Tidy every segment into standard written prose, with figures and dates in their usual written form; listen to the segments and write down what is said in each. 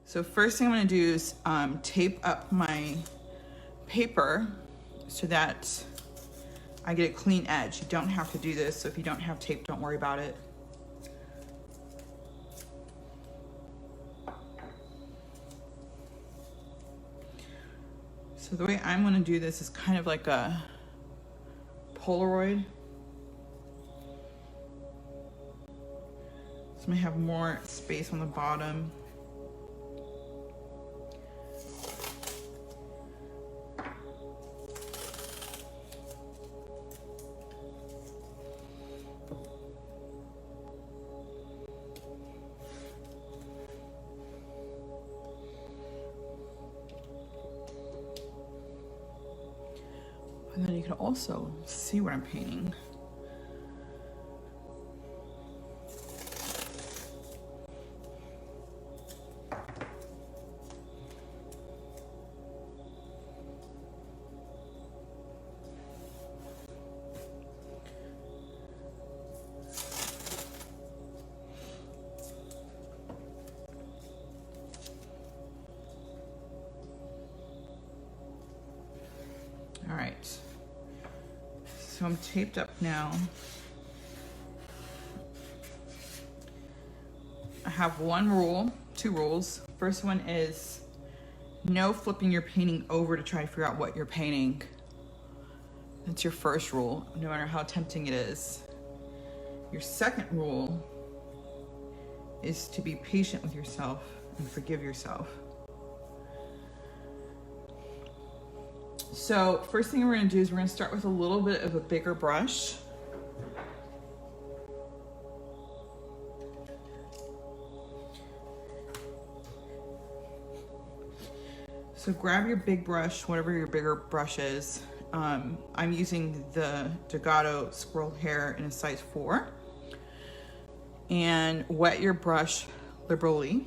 So first thing I'm gonna do is tape up my paper so that I get a clean edge. You don't have to do this, so if you don't have tape, don't worry about it. So the way I'm gonna do this is kind of like a Polaroid. So I'm gonna have more space on the bottom. And then you can also see what I'm painting. All right. So I'm taped up now. I have two rules. First one is no flipping your painting over to try to figure out what you're painting. That's your first rule, no matter how tempting it is. Your second rule is to be patient with yourself and forgive yourself. So first thing we're gonna do is we're gonna start with a little bit of a bigger brush. So grab your big brush, whatever your bigger brush is. I'm using the Degado Squirrel Hair in a size 4. And wet your brush liberally.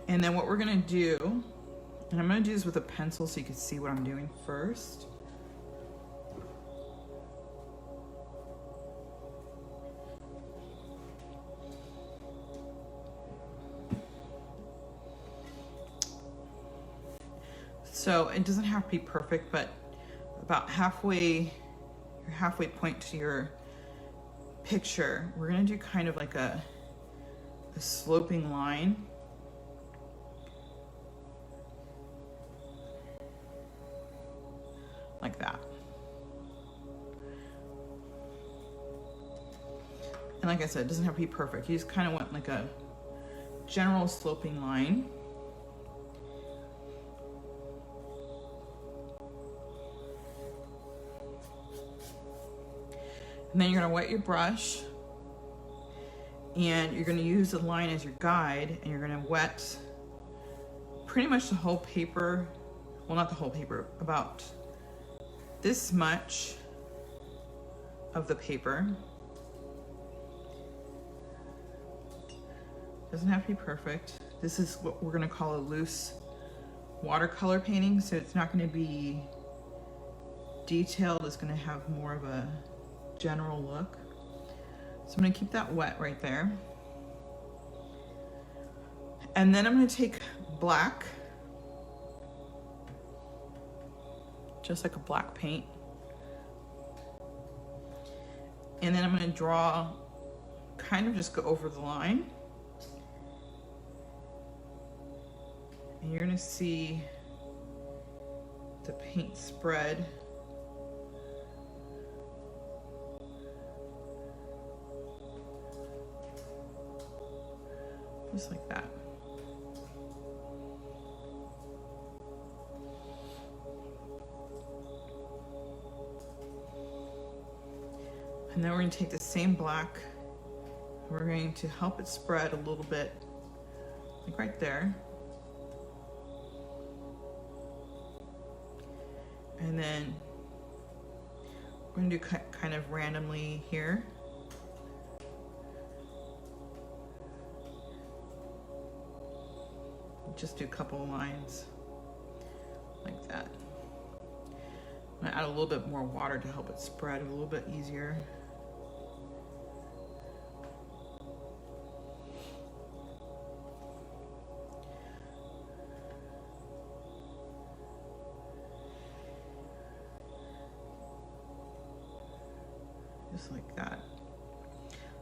And then what we're gonna do, and I'm gonna do this with a pencil so you can see what I'm doing first. So it doesn't have to be perfect, but about your halfway point to your picture, we're gonna do kind of like a sloping line. Like that. And like I said, it doesn't have to be perfect. You just kind of want like a general sloping line. And then you're gonna wet your brush and you're gonna use the line as your guide, and you're gonna wet pretty much the whole paper. Well, not the whole paper, about this much of the paper. Doesn't have to be perfect. This is what we're gonna call a loose watercolor painting, so it's not gonna be detailed, it's gonna have more of a general look. So I'm gonna keep that wet right there. And then I'm gonna take black, just like a black paint. And then I'm gonna draw, kind of just go over the line. And you're gonna see the paint spread. Just like that. And then we're going to take the same black, and we're going to help it spread a little bit, like right there. And then we're going to do kind of randomly here. Just do a couple of lines like that. I'm going to add a little bit more water to help it spread a little bit easier. just like that.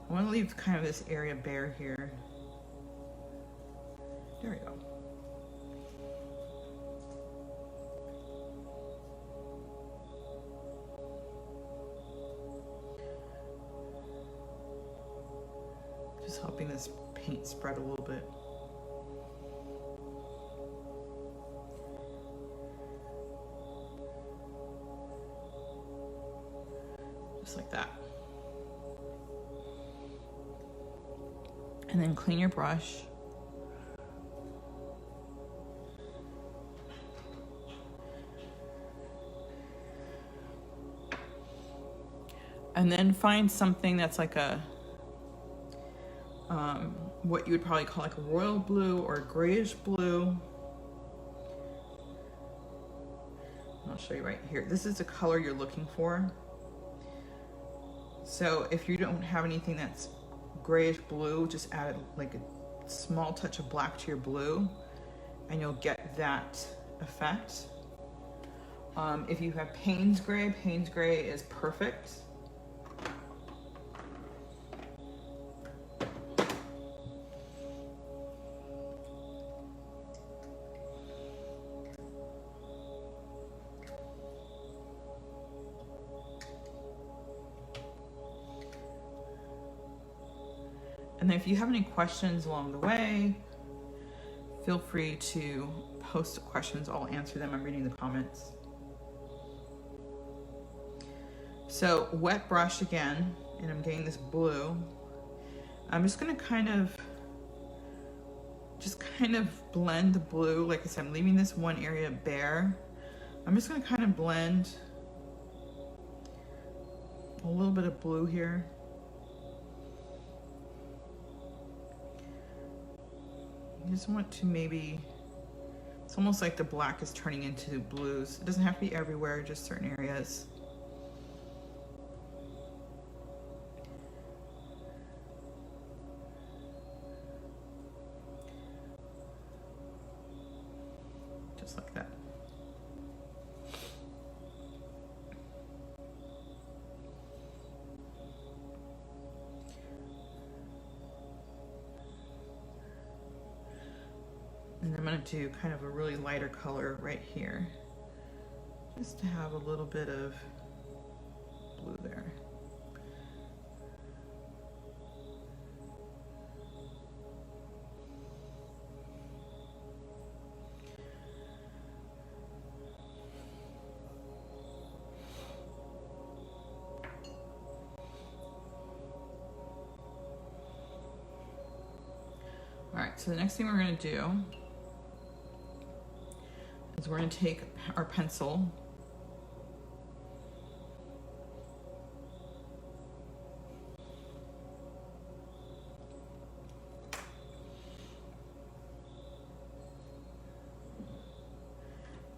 I want to leave kind of this area bare here. There we go. Just helping this paint spread a little bit. Just like that. And then clean your brush. And then find something that's like a, what you would probably call like a royal blue or a grayish blue. I'll show you right here. This is the color you're looking for. So if you don't have anything that's grayish blue, just add like a small touch of black to your blue and you'll get that effect. If you have Payne's gray is perfect. And then if you have any questions along the way, feel free to post questions. I'll answer them. I'm reading the comments. So wet brush again, and I'm getting this blue. I'm just gonna kind of blend the blue. Like I said, I'm leaving this one area bare. I'm just gonna kind of blend a little bit of blue here. I just want to maybe, it's almost like the black is turning into blues. It doesn't have to be everywhere, just certain areas. Just like that. And I'm going to do kind of a really lighter color right here, just to have a little bit of blue there. All right, so the next thing we're going to do is we're going to take our pencil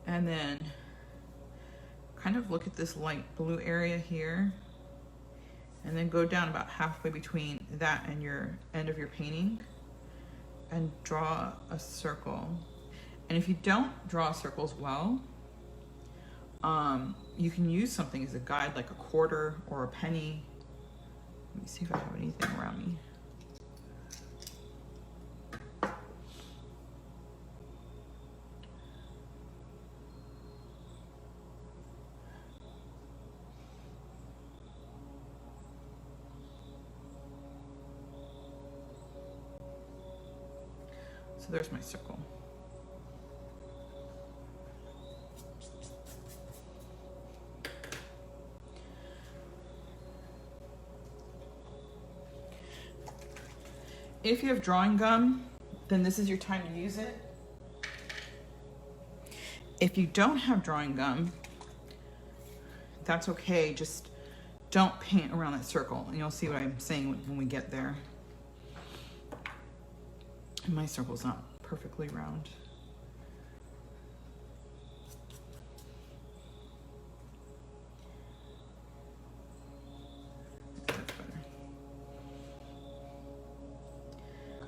and then kind of look at this light blue area here and then go down about halfway between that and your end of your painting and draw a circle. And if you don't draw circles well, you can use something as a guide, like a quarter or a penny. Let me see if I have anything around me. So there's my circle. If you have drawing gum, then this is your time to use it. If you don't have drawing gum, that's okay. Just don't paint around that circle. And you'll see what I'm saying when we get there. And my circle's not perfectly round.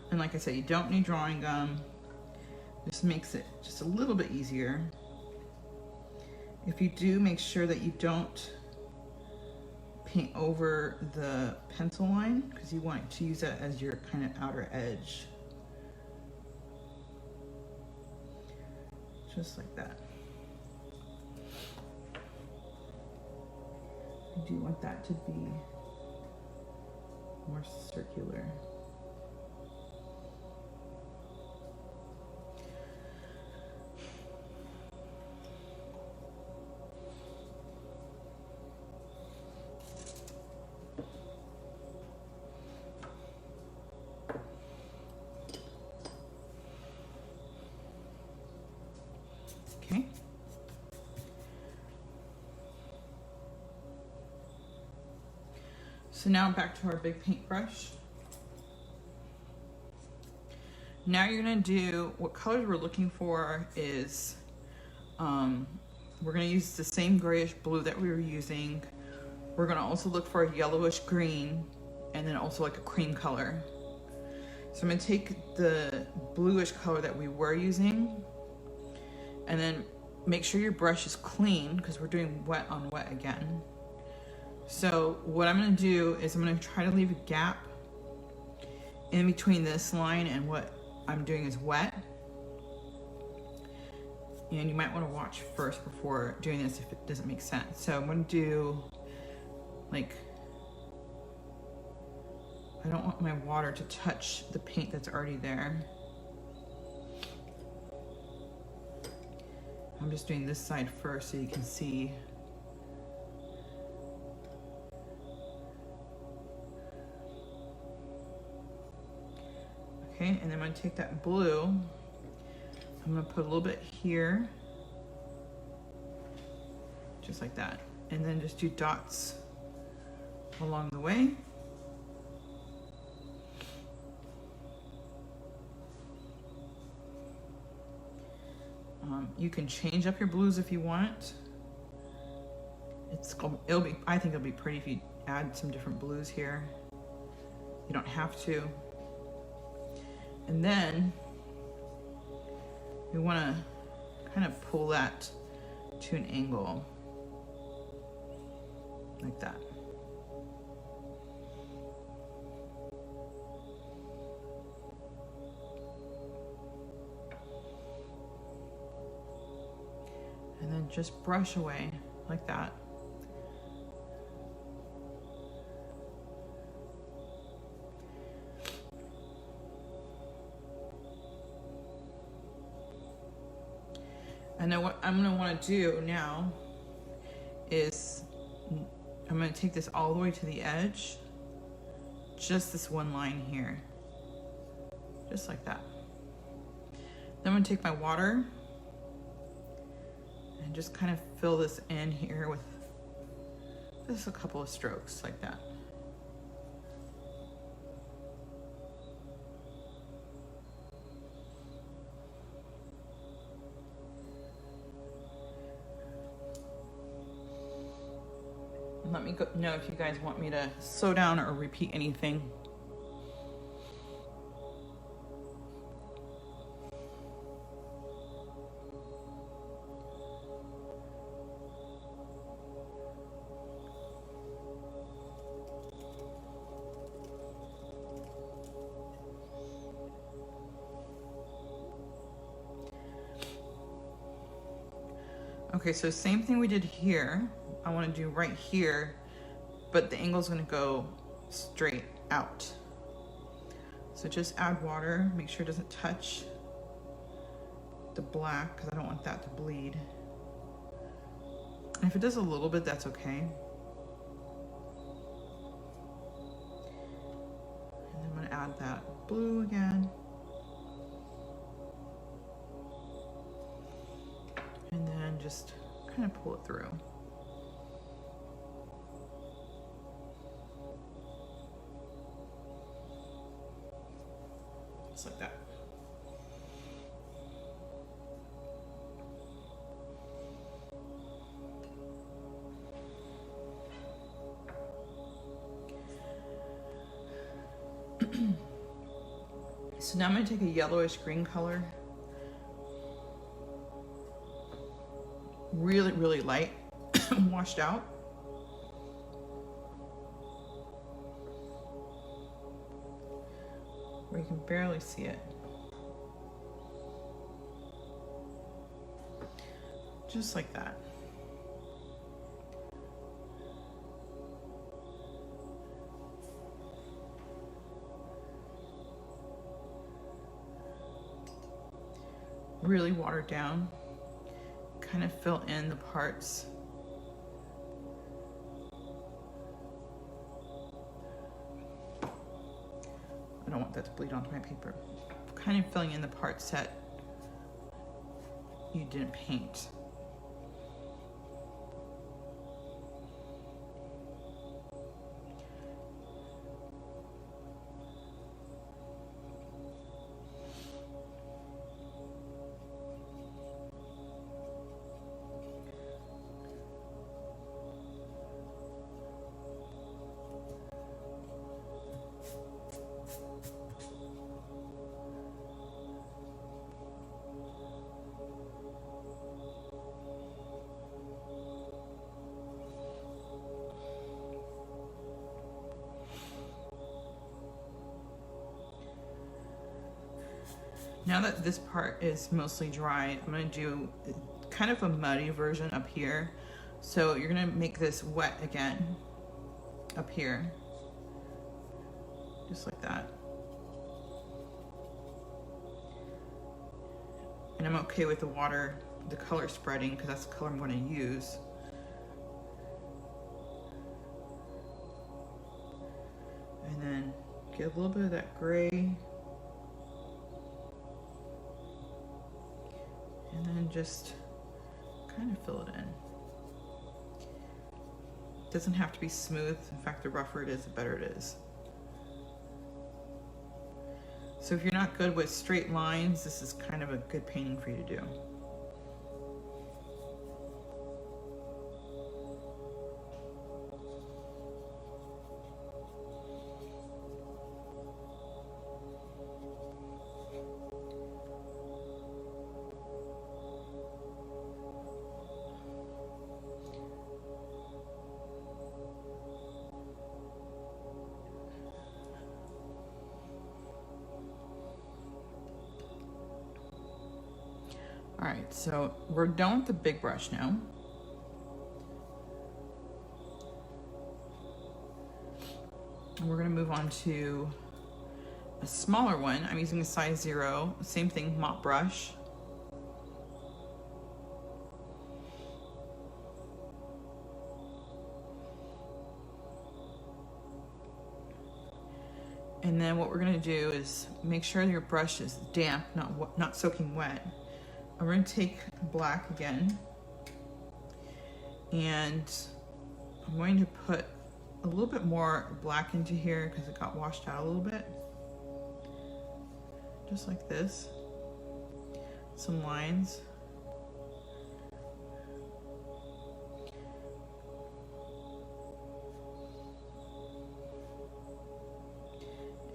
And like I said, you don't need drawing gum. This makes it just a little bit easier. If you do, make sure that you don't paint over the pencil line because you want to use that as your kind of outer edge. Just like that. I do want that to be more circular. Okay. So now back to our big paintbrush. Now you're gonna do, what colors we're looking for is, we're gonna use the same grayish blue that we were using. We're gonna also look for a yellowish green and then also like a cream color. So I'm gonna take the bluish color that we were using and then make sure your brush is clean because we're doing wet on wet again. So what I'm gonna do is I'm gonna try to leave a gap in between this line and what I'm doing is wet. And you might wanna watch first before doing this if it doesn't make sense. So I'm gonna do like, I don't want my water to touch the paint that's already there. I'm just doing this side first so you can see. Okay, and then I'm gonna take that blue, I'm gonna put a little bit here, just like that. And then just do dots along the way. You can change up your blues if you want. It'll be, I think it'll be pretty if you add some different blues here. You don't have to. And then we want to kind of pull that to an angle like that. And then just brush away like that. And then what I'm gonna wanna do now is I'm gonna take this all the way to the edge, just this one line here, just like that. Then I'm gonna take my water and just kind of fill this in here with just a couple of strokes like that. And let me know if you guys want me to slow down or repeat anything. Okay, so same thing we did here. I want to do right here, but the angle's going to go straight out. So just add water, make sure it doesn't touch the black because I don't want that to bleed. And if it does a little bit, that's okay. And then I'm going to add that blue again. And then just kind of pull it through. Just like that. So now I'm going to take a yellowish green color. Really, really light, washed out. you can barely see it. Just like that. Really water down, kind of fill in the parts. I don't want that to bleed onto my paper. Kind of filling in the parts that you didn't paint. Now that this part is mostly dry, I'm gonna do kind of a muddy version up here. So you're gonna make this wet again up here, just like that. And I'm okay with the water, the color spreading, because that's the color I'm gonna use. And then get a little bit of that gray. And then just kind of fill it in. It doesn't have to be smooth. In fact, the rougher it is, the better it is. So if you're not good with straight lines, this is kind of a good painting for you to do. All right, so we're done with the big brush now. And we're gonna move on to a smaller one. I'm using a size 0, same thing, mop brush. And then what we're gonna do is make sure your brush is damp, not soaking wet. I'm going to take black again, and I'm going to put a little bit more black into here because it got washed out a little bit. Just like this. Some lines.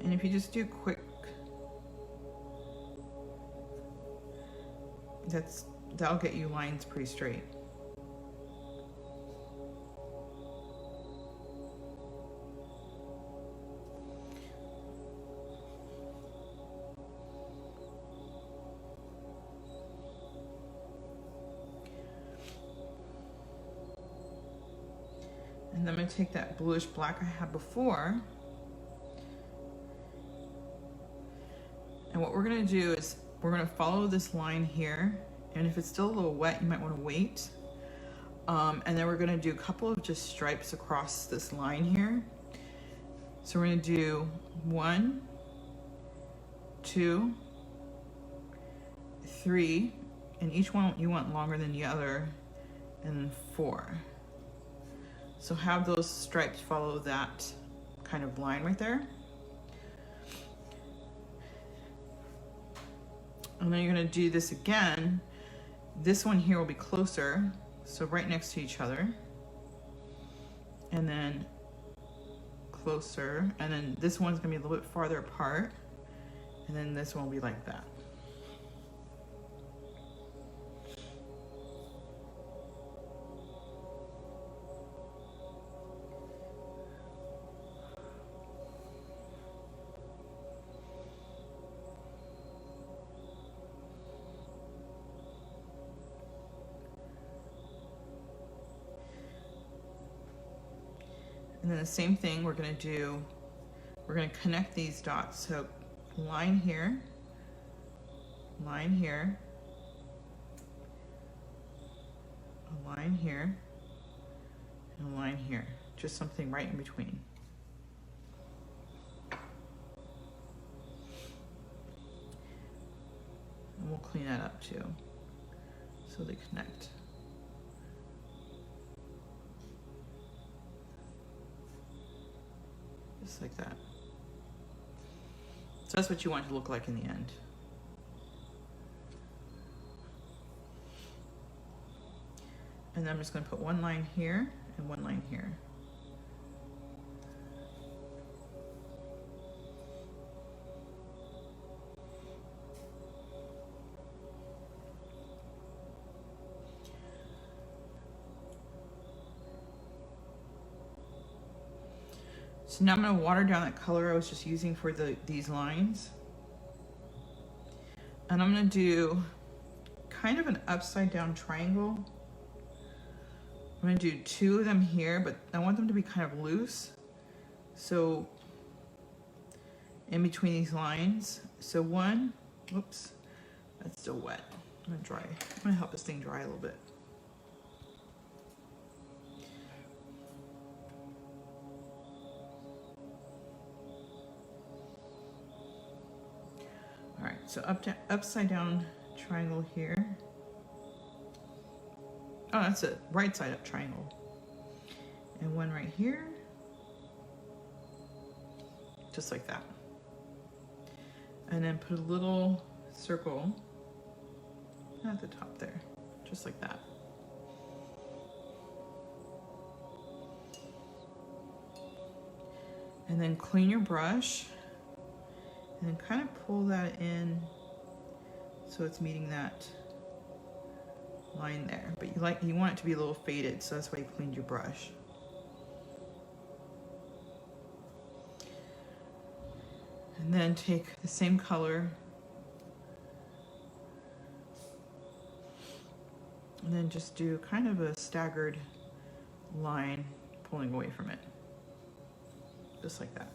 And if you just do quick, that'll get you lines pretty straight. And then I'm going to take that bluish black I had before, and what we're going to do is we're going to follow this line here, and if it's still a little wet, you might want to wait. And then we're going to do a couple of just stripes across this line here. So we're going to do 1, 2, 3, and each one you want longer than the other, and 4. So have those stripes follow that kind of line right there. And then you're going to do this again. This one here will be closer, so right next to each other. And then closer. And then this one's going to be a little bit farther apart. And then this one will be like that. And then the same thing we're gonna do, we're gonna connect these dots. So line here, a line here, and a line here. Just something right in between. And we'll clean that up too, so they connect. Just like that. So that's what you want it to look like in the end. And then I'm just going to put one line here and one line here. So now I'm going to water down that color I was just using for these lines. And I'm going to do kind of an upside down triangle. I'm going to do 2 of them here, but I want them to be kind of loose. So in between these lines. So one, whoops, that's still wet. I'm going to dry. I'm going to help this thing dry a little bit. All right, so upside down triangle here. Oh, that's a right side up triangle. And one right here. Just like that. And then put a little circle at the top there. Just like that. And then clean your brush. And kind of pull that in so it's meeting that line there. But you want it to be a little faded, so that's why you cleaned your brush. And then take the same color and then just do kind of a staggered line pulling away from it. Just like that.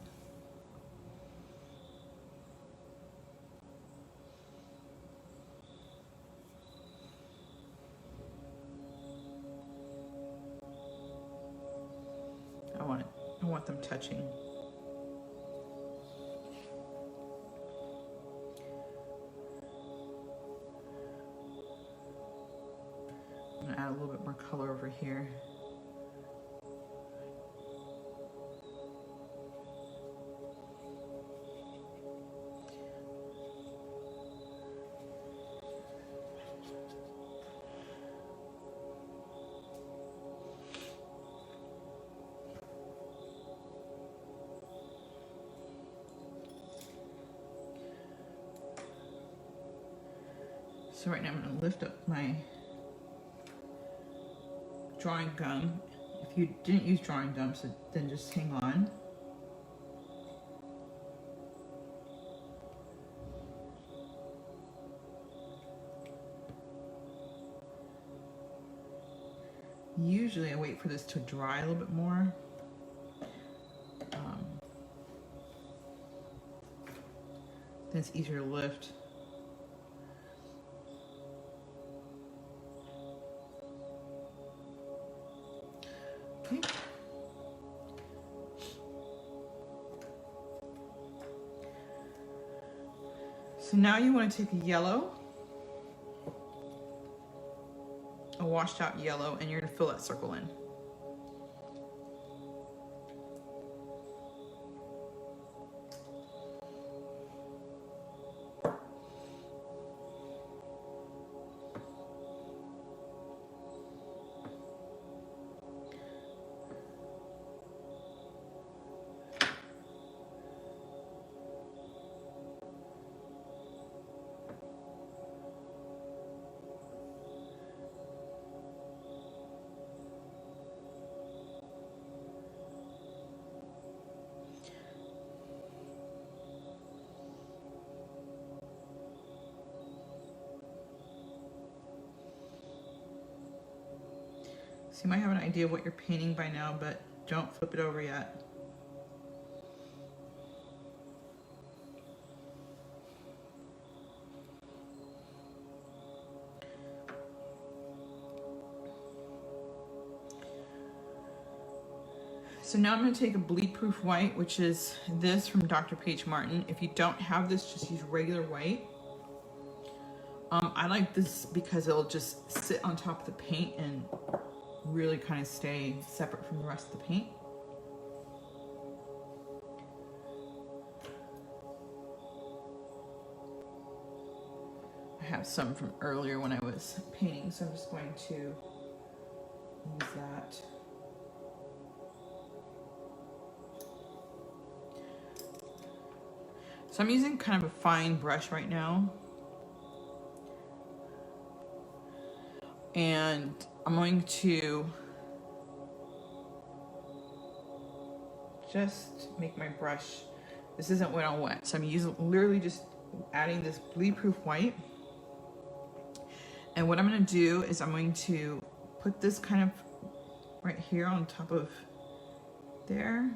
I want them touching. I'm gonna add a little bit more color over here. So right now I'm going to lift up my drawing gum. If you didn't use drawing gum, so then just hang on. Usually I wait for this to dry a little bit more. Then it's easier to lift. Okay. So now you want to take a yellow, a washed out yellow, and you're going to fill that circle in. So you might have an idea of what you're painting by now, but don't flip it over yet. So now I'm going to take a bleed proof white, which is this from Dr. Paige Martin. If you don't have this, just use regular white. I like this because it'll just sit on top of the paint and really kind of stay separate from the rest of the paint. I have some from earlier when I was painting, so I'm just going to use that. So I'm using kind of a fine brush right now. And I'm going to just make my brush, this isn't wet on wet, so I'm literally just adding this bleed proof white. And what I'm going to do is I'm going to put this kind of right here on top of there.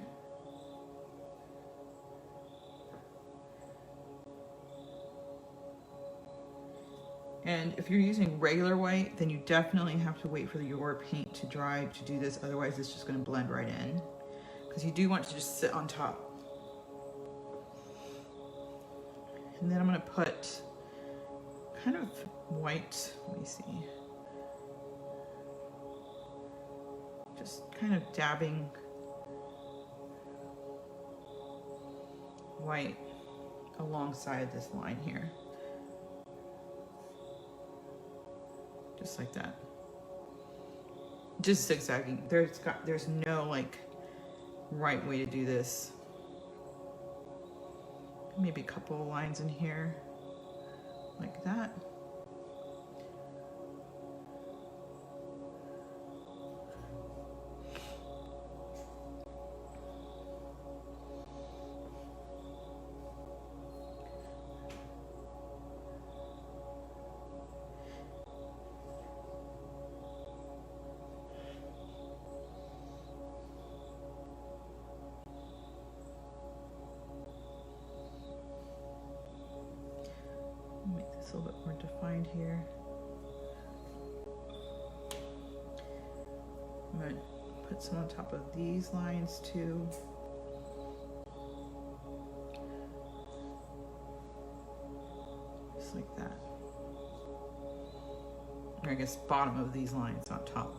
And if you're using regular white, then you definitely have to wait for your paint to dry to do this. Otherwise, it's just going to blend right in. Because you do want it to just sit on top. And then I'm going to put kind of white, let me see. Just kind of dabbing white alongside this line here. Just like that. Just zigzagging. There's no like right way to do this. Maybe a couple of lines in here like that. Make this a little bit more defined here. I'm going to put some on top of these lines too. Just like that. Or I guess bottom of these lines, not top.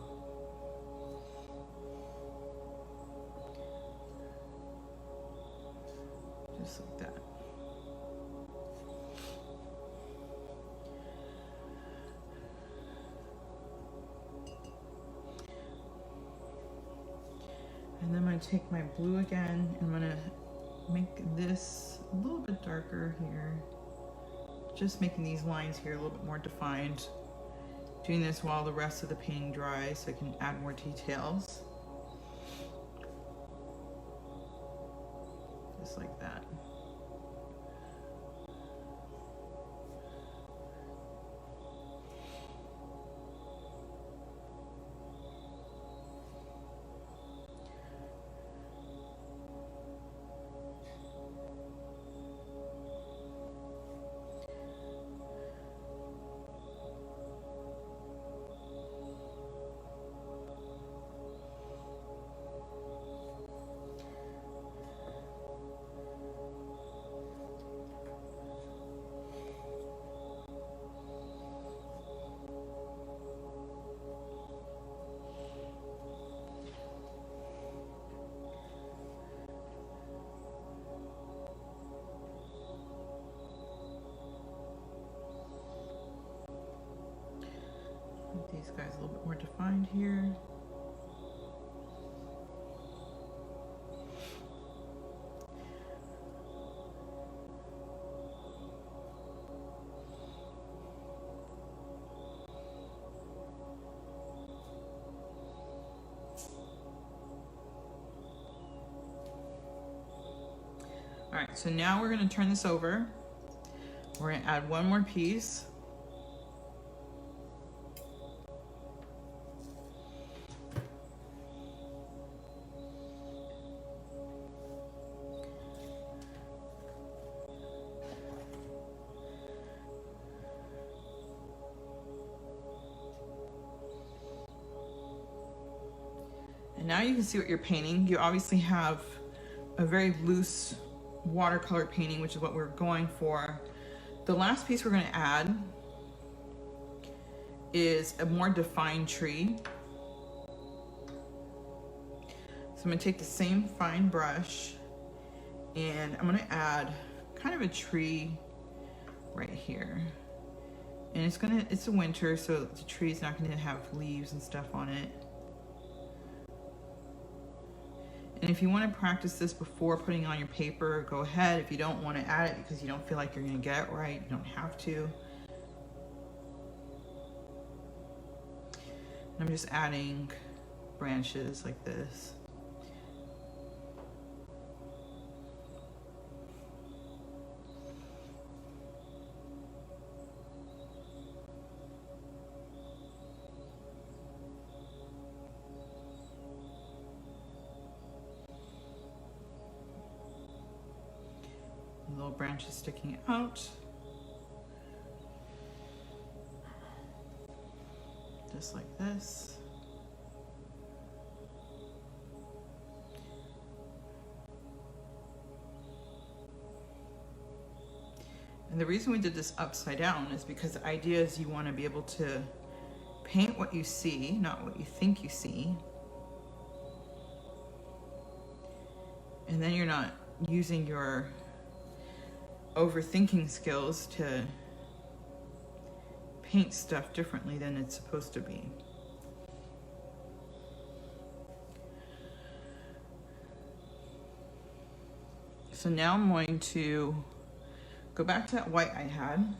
Just like that. And then I'm going to take my blue again, and I'm going to make this a little bit darker here. Just making these lines here a little bit more defined. Doing this while the rest of the painting dries so I can add more details. Just like that. Make these guys a little bit more defined here. All right, so now we're going to turn this over. We're going to add one more piece. And now you can see what you're painting. You obviously have a very loose watercolor painting, which is what we're going for. The last piece we're going to add is a more defined tree. So I'm going to take the same fine brush and I'm going to add kind of a tree right here. And it's a winter, so the tree's not going to have leaves and stuff on it. And if you want to practice this before putting on your paper, go ahead. If you don't want to add it because you don't feel like you're going to get it right, you don't have to. I'm just adding branches like this. Little branches sticking out. Just like this. And the reason we did this upside down is because the idea is you want to be able to paint what you see, not what you think you see. And then you're not using your overthinking skills to paint stuff differently than it's supposed to be. So now I'm going to go back to that white I had.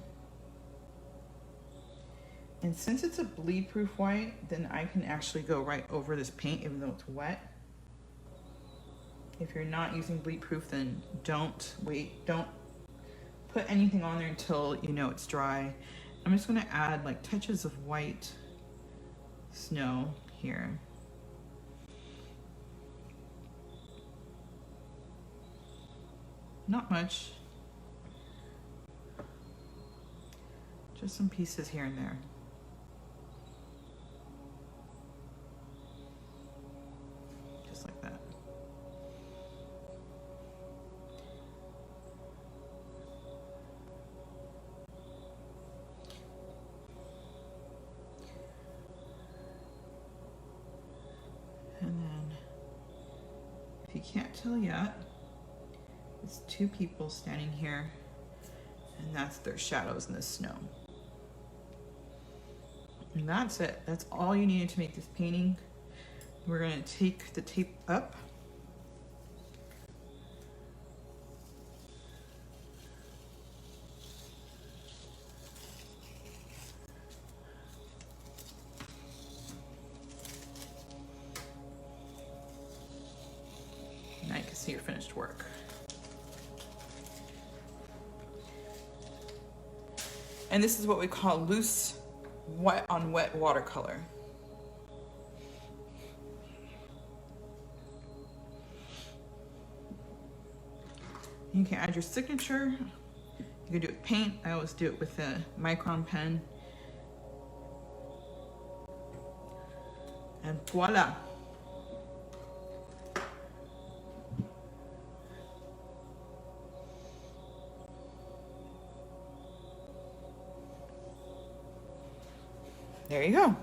And since it's a bleed proof white, then I can actually go right over this paint even though it's wet. If you're not using bleed proof, then don't put anything on there until you know it's dry. I'm just going to add like touches of white snow here. Not much. Just some pieces here and there. Just like that. And then, if you can't tell yet, it's two people standing here, and that's their shadows in the snow. And that's it. That's all you needed to make this painting. We're going to take the tape up. Now you can see your finished work. And this is what we call loose wet on wet watercolor. You can add your signature. You can do it with paint. I always do it with a micron pen. And voila. There you go.